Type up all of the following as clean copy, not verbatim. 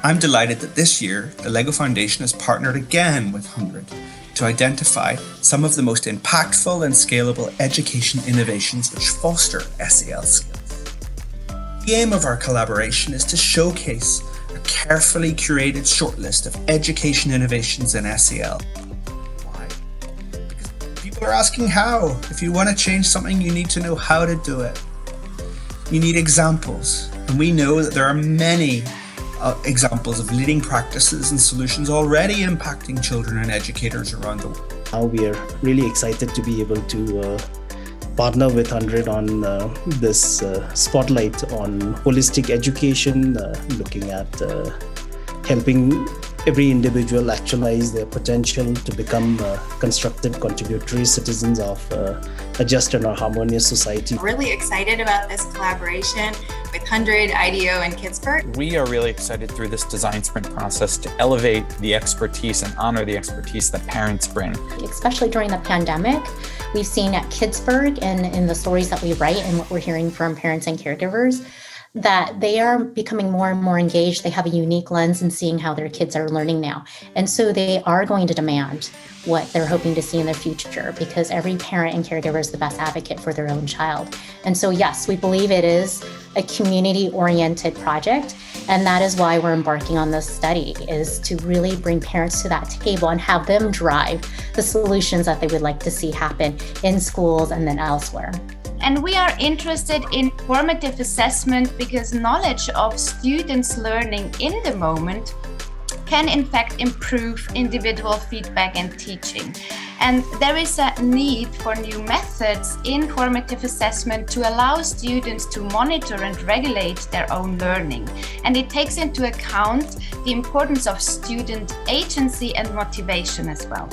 I'm delighted that this year, the LEGO Foundation has partnered again with HundrED to identify some of the most impactful and scalable education innovations which foster SEL skills. The aim of our collaboration is to showcase a carefully curated shortlist of education innovations in SEL. Why? Because people are asking how. If you want to change something, you need to know how to do it. You need examples, and we know that there are many examples of leading practices and solutions already impacting children and educators around the world. Now we are really excited to be able to partner with HundrED on this spotlight on holistic education, looking at helping every individual actualize their potential to become constructive, contributory citizens of a just and a harmonious society. Really excited about this collaboration with HundrED, IDEO, and Kidsburgh. We are really excited through this design sprint process to elevate the expertise and honor the expertise that parents bring. Especially during the pandemic, we've seen at Kidsburgh and in the stories that we write and what we're hearing from parents and caregivers, that they are becoming more and more engaged. They have a unique lens in seeing how their kids are learning now. And so they are going to demand what they're hoping to see in the future, because every parent and caregiver is the best advocate for their own child. And so, yes, we believe it is a community-oriented project. And that is why we're embarking on this study, is to really bring parents to that table and have them drive the solutions that they would like to see happen in schools and then elsewhere. And we are interested in formative assessment because knowledge of students' learning in the moment can in fact improve individual feedback and teaching. And there is a need for new methods in formative assessment to allow students to monitor and regulate their own learning. And it takes into account the importance of student agency and motivation as well.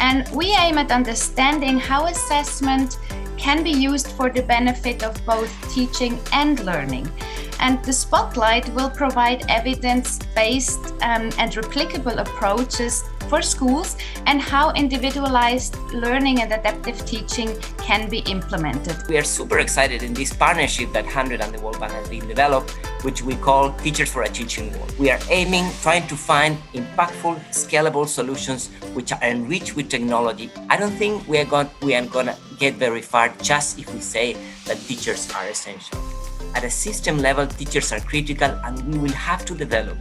And we aim at understanding how assessment can be used for the benefit of both teaching and learning. And the Spotlight will provide evidence-based and replicable approaches for schools and how individualized learning and adaptive teaching can be implemented. We are super excited in this partnership that HundrED and the World Bank has been developed, which we call Teachers for a Teaching World. We are trying to find impactful, scalable solutions which are enriched with technology. I don't think we are gonna get very far just if we say that teachers are essential. At a system level, teachers are critical, and we will have to develop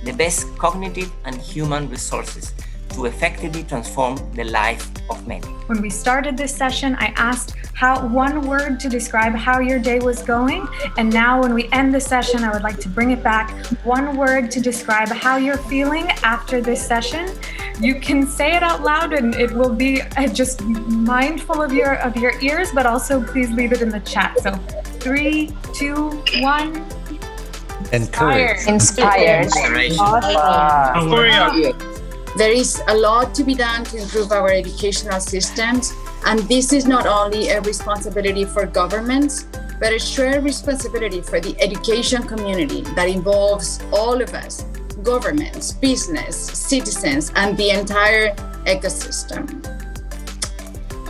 the best cognitive and human resources to effectively transform the life of many. When we started this session, I asked one word to describe how your day was going. And now when we end the session, I would like to bring it back. One word to describe how you're feeling after this session. You can say it out loud and it will be just mindful of your ears, but also please leave it in the chat. So 3, 2, 1. Encouraged. Inspired. There is a lot to be done to improve our educational systems, and this is not only a responsibility for governments, but a shared responsibility for the education community that involves all of us, governments, business, citizens, and the entire ecosystem.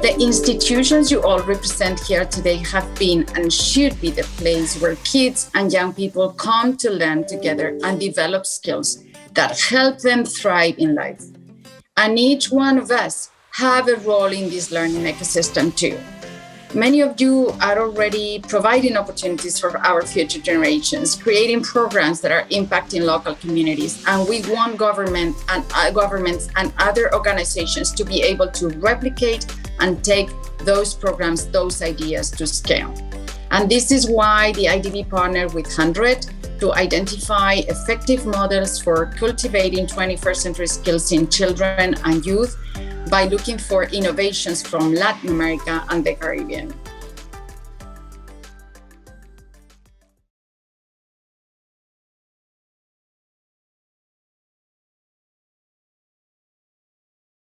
The institutions you all represent here today have been and should be the place where kids and young people come to learn together and develop skills that help them thrive in life. And each one of us have a role in this learning ecosystem too. Many of you are already providing opportunities for our future generations, creating programs that are impacting local communities. And we want governments and other organizations to be able to replicate and take those programs, those ideas to scale. And this is why the IDB partnered with HundrED to identify effective models for cultivating 21st century skills in children and youth by looking for innovations from Latin America and the Caribbean.